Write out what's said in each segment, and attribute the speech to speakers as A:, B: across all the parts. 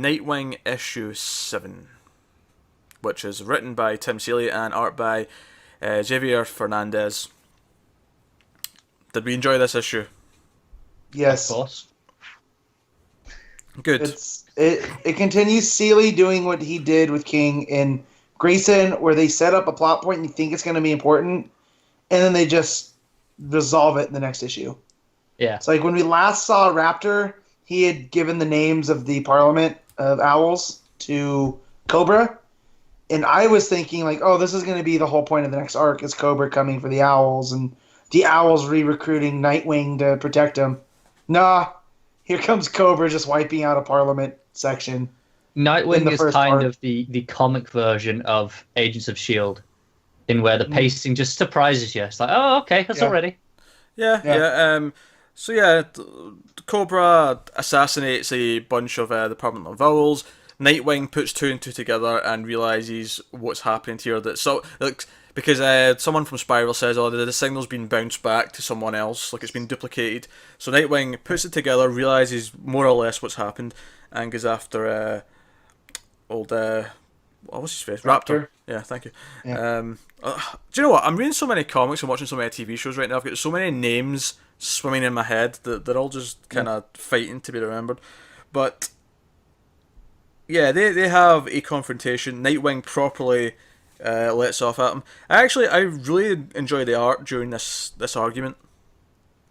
A: Nightwing issue 7, which is written by Tim Seeley and art by Javier Fernandez. Did we enjoy this issue?
B: Yes.
C: Of course.
A: Good.
B: It continues Seeley doing what he did with King in Grayson, where they set up a plot point and you think it's going to be important, and then they just resolve it in the next issue.
C: Yeah.
B: It's like when we last saw Raptor, he had given the names of the Parliament of Owls to Cobra, and I was thinking like, oh, this is going to be the whole point of the next arc is Cobra coming for the Owls and the Owls re-recruiting Nightwing to protect him. Nah, here comes Cobra just wiping out a Parliament section.
C: Nightwing is kind
B: arc.
C: of the comic version of Agents of S.H.I.E.L.D. in where the pacing just surprises you. It's like, oh, okay, that's already.
A: Yeah. So yeah, Cobra assassinates a bunch of the Parliament of Owls. Nightwing puts 2 and 2 together and realizes what's happened here. Because someone from Spiral says, "Oh, the signal's been bounced back to someone else, like it's been duplicated." So Nightwing puts it together, realizes more or less what's happened, and goes after what was his face? Raptor. Yeah, thank you.
B: Yeah.
A: Do you know what? I'm reading so many comics and watching so many TV shows right now. I've got so many names swimming in my head that they're all just kind of fighting to be remembered. But yeah, they have a confrontation. Nightwing properly lets off at him. I really enjoy the art during this argument.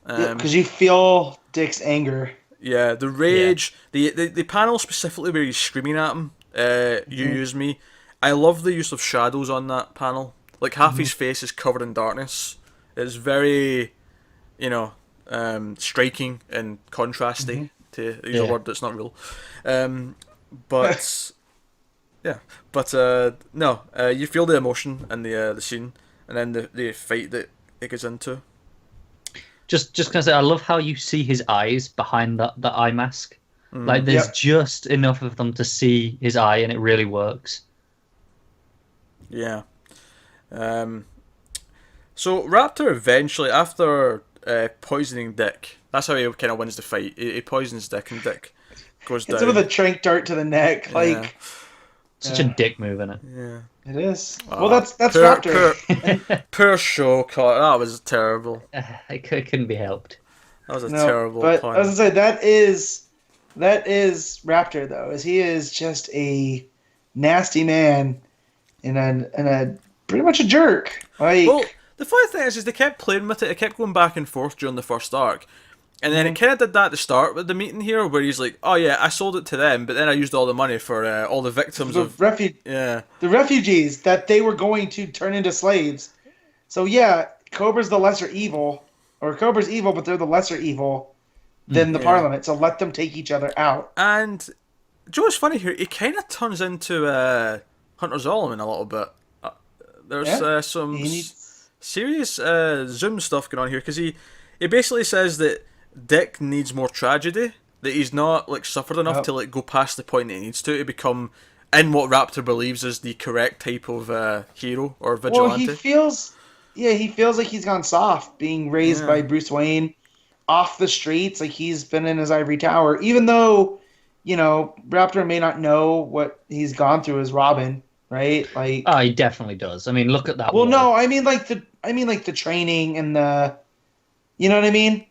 B: Because you feel Dick's anger.
A: Yeah, the rage, the panel specifically where he's screaming at him, you use me. I love the use of shadows on that panel. Like half his face is covered in darkness. It's very, striking and contrasty, to use a word that's not real. But you feel the emotion in the scene, and then the fight that it gets into.
C: Just gonna say, I love how you see his eyes behind that eye mask. Like there's just enough of them to see his eye, and it really works.
A: Yeah. So Raptor eventually, after poisoning Dick, that's how he kind of wins the fight. He poisons Dick, and Dick goes down.
B: It's with a trank dart to the neck, like
C: such a dick move, isn't it?
B: Yeah, it is. Well, that's Raptor.
A: Poor show, that was terrible.
C: It couldn't be helped.
A: That was a terrible.
B: But
A: pun.
B: I was gonna say that is Raptor though, as he is just a nasty man and a pretty much a jerk. Like,
A: well, the funny thing is they kept playing with it. It kept going back and forth during the first arc. And then it kind of did that to start with the meeting here, where he's like, "Oh yeah, I sold it to them, but then I used all the money for all the victims of
B: the refugees that they were going to turn into slaves." So yeah, Cobra's the lesser evil, or Cobra's evil, but they're the lesser evil than the Parliament. So let them take each other out.
A: And Joe's funny here. He kind of turns into Hunter Zolomon a little bit. There's some serious Zoom stuff going on here, because he basically says that Dick needs more tragedy, that he's not suffered enough to go past the point that he needs to become in what Raptor believes is the correct type of hero or vigilante.
B: Well, he feels like he's gone soft, being raised by Bruce Wayne off the streets, like he's been in his ivory tower, even though, Raptor may not know what he's gone through as Robin, right? Like,
C: oh, he definitely does. I mean, look at that.
B: Well, no, I mean the training and the, you know what I mean?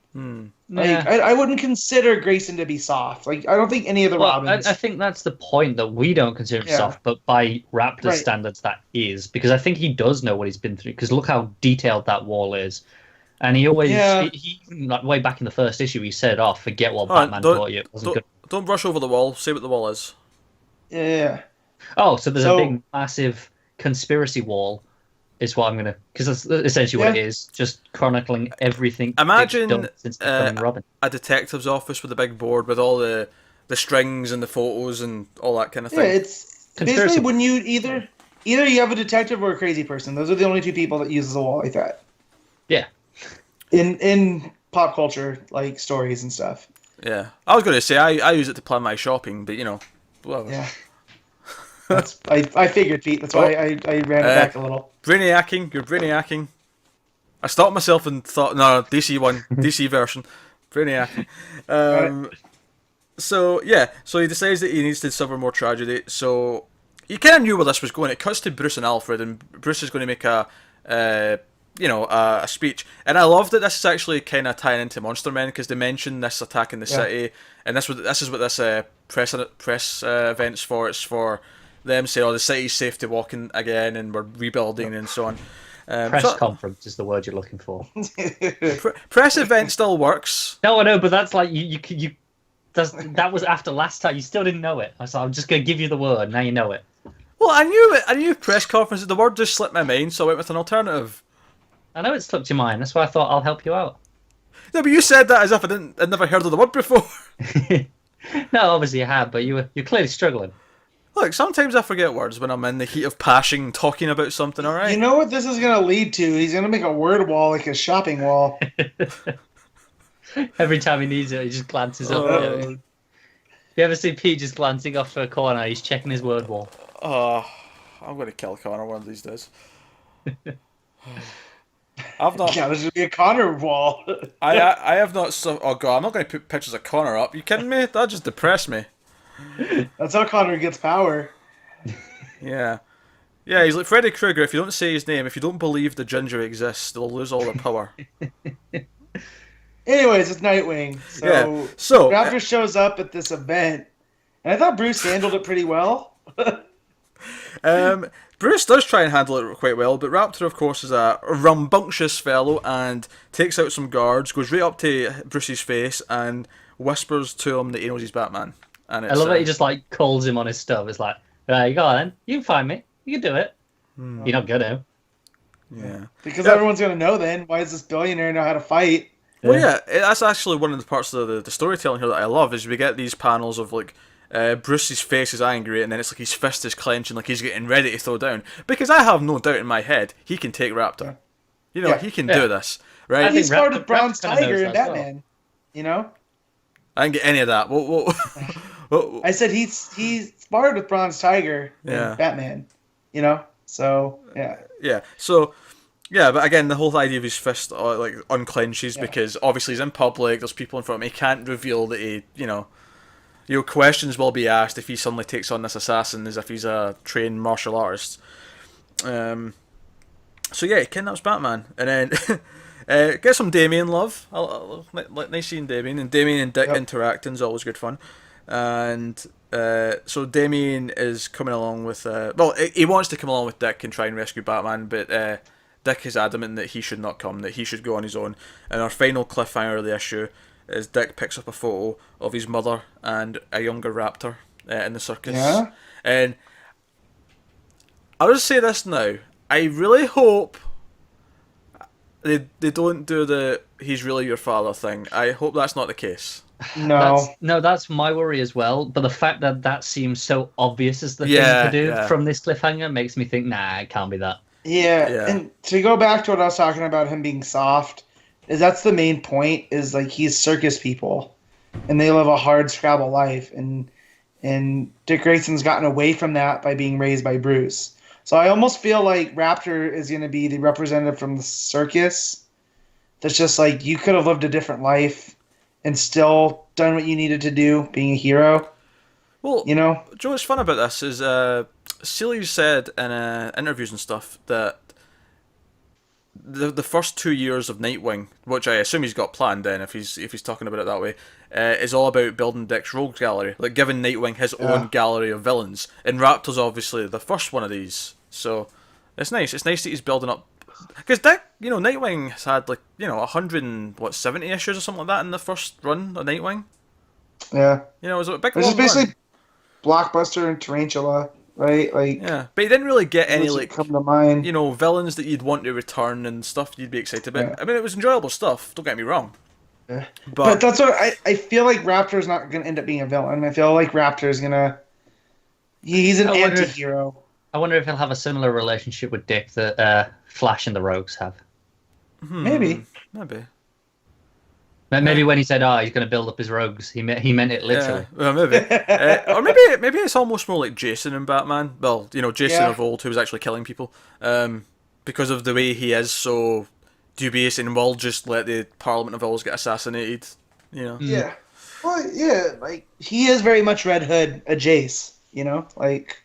B: Like, I wouldn't consider Grayson to be soft. Like, I don't think any of the Robins.
C: I think that's the point, that we don't consider him soft, but by Raptor's standards, that is, because I think he does know what he's been through. Because look how detailed that wall is, and he always, way back in the first issue, he said, "Oh, forget what Batman taught you. It wasn't good."
A: Don't brush over the wall. Say what the wall is.
B: Yeah.
C: Oh, so there's a big, massive conspiracy wall. Is what I'm gonna, because that's essentially what it is, just chronicling everything.
A: Imagine
C: done since becoming Robin.
A: A detective's office with a big board with all the strings and the photos and all that kind of thing.
B: Yeah, it's basically when you either you have a detective or a crazy person. Those are the only two people that uses a wall like that.
C: Yeah.
B: In pop culture, like stories and stuff.
A: Yeah, I was going to say I use it to plan my shopping, but whatever.
B: Yeah. I figured, Pete. That's why I ran it back a little.
A: Brainiacking, you're brainiacking. I stopped myself and thought, no, DC one, DC version, brainiacking. So yeah, so he decides that he needs to suffer more tragedy. So you kind of knew where this was going. It cuts to Bruce and Alfred, and Bruce is going to make a speech. And I love that this is actually kind of tying into Monster Men, because they mention this attack in the city, and this is what this press event's for. It's for them saying, "Oh, the city's safe to walk in again, and we're rebuilding and so on."
C: Press conference is the word you're looking for.
A: Press event still works.
C: No, I know, but that's like you. That was after last time. You still didn't know it. So I'm just gonna give you the word. Now you know it.
A: Well, I knew it. I knew press conference. The word just slipped my mind, so I went with an alternative.
C: I know it slipped your mind. That's why I thought I'll help you out.
A: No, but you said that as if I'd never heard of the word before.
C: No, obviously you have, but you're clearly struggling.
A: Look, sometimes I forget words when I'm in the heat of passion talking about something. All right.
B: You know what this is going to lead to? He's going to make a word wall, like a shopping wall.
C: Every time he needs it, he just glances up. You ever see Pete just glancing off for a corner? He's checking his word wall.
A: Oh, I'm going to kill Connor one of these days. I've not.
B: Yeah, this should be a Connor wall.
A: I have not. Oh god, I'm not going to put pictures of Connor up. You kidding me? That just depressed me.
B: That's how Connor gets power.
A: Yeah. Yeah, he's like Freddy Krueger. If you don't say his name, if you don't believe the ginger exists, they'll lose all their power.
B: Anyways, it's Nightwing. So Raptor shows up at this event, and I thought Bruce handled it pretty well.
A: Bruce does try and handle it quite well, but Raptor, of course, is a rambunctious fellow and takes out some guards, goes right up to Bruce's face, and whispers to him that he knows he's Batman. And
C: I love that he just like calls him on his stuff. It's like, you go on then. You can find me. You can do it. You're not gonna.
A: Yeah.
B: Because everyone's gonna know then. Why does this billionaire know how to fight?
A: Well, yeah, that's actually one of the parts of the storytelling here that I love, is we get these panels of like Bruce's face is angry, and then it's like his fist is clenching, like he's getting ready to throw down. Because I have no doubt in my head he can take Raptor. You know, he can do this, right?
B: He's part of Bronze Tiger in Batman. Well. You know. I
A: didn't get any of that.
B: I said he's sparred with Bronze Tiger in Batman. You know, so yeah.
A: Yeah. So. Yeah, but again, the whole idea of his fist like unclenches because obviously he's in public. There's people in front of him. He can't reveal that he, questions will be asked if he suddenly takes on this assassin as if he's a trained martial artist. So yeah, he kidnaps Batman, and then get some Damien love. Nice seeing Damien, and Damien and Dick interacting is always good fun. And so Damien is coming along with he wants to come along with Dick and try and rescue Batman, but Dick is adamant that he should not come, that he should go on his own. And our final cliffhanger of the issue is Dick picks up a photo of his mother and a younger raptor in the circus. Yeah. And I'll just say this now. I really hope they don't do the he's really your father thing. I hope that's not the case.
C: That's my worry as well. But the fact that seems so obvious as the thing to do from this cliffhanger makes me think, nah, it can't be that.
B: Yeah, and to go back to what I was talking about him being soft, is that's the main point, is like he's circus people and they live a hard Scrabble life, and Dick Grayson's gotten away from that by being raised by Bruce. So I almost feel like Raptor is going to be the representative from the circus that's just like, you could have lived a different life and still done what you needed to do, being a hero.
A: Well, Joe, what's fun about this is Seeley said in interviews and stuff that the first 2 years of Nightwing, which I assume he's got planned then if he's talking about it that way, is all about building Dick's rogues gallery, like giving Nightwing his own gallery of villains. And Raptor's obviously the first one of these, so it's nice. It's nice that he's building up, because Dick, Nightwing has had 170 issues or something like that in the first run of Nightwing.
B: Yeah,
A: it was a big.
B: It's just basically Blockbuster and Tarantula. Right,
A: but you didn't really get any
B: come to mind.
A: Villains that you'd want to return and stuff you'd be excited about. Yeah. I mean, it was enjoyable stuff. Don't get me wrong.
B: Yeah. But that's what I feel like. Raptor's not going to end up being a villain. I feel like Raptor's he's an anti-hero.
C: I wonder if he'll have a similar relationship with Dick that Flash and the Rogues have.
B: Maybe.
C: Maybe when he said, he's going to build up his rogues, he meant it literally.
A: Yeah, well, maybe. Or maybe it's almost more like Jason and Batman. Well, Jason of old, who was actually killing people. Because of the way he is so dubious and will just let the Parliament of Owls get assassinated.
B: Yeah. Well, yeah, like he is very much Red Hood, a Jace. You know, like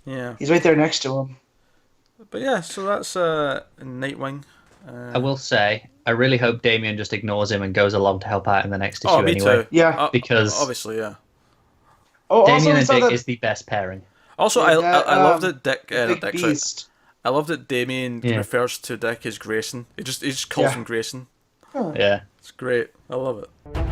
A: Yeah.
B: he's right there next to him.
A: But yeah, so that's Nightwing.
C: I will say, I really hope Damien just ignores him and goes along to help out in the next issue
A: Oh, me
C: anyway.
A: too.
B: Yeah.
C: Because
A: obviously, yeah.
B: Oh,
C: Damien
B: also
C: and
B: saw
C: Dick
B: that
C: is the best pairing.
A: Also, I love that Dick.
B: Big
A: Dick, sorry.
B: Beast.
A: I love that Damien
C: Yeah.
A: refers to Dick as Grayson. He just calls
B: Yeah.
A: him Grayson.
B: Huh.
C: Yeah.
A: It's great. I love it.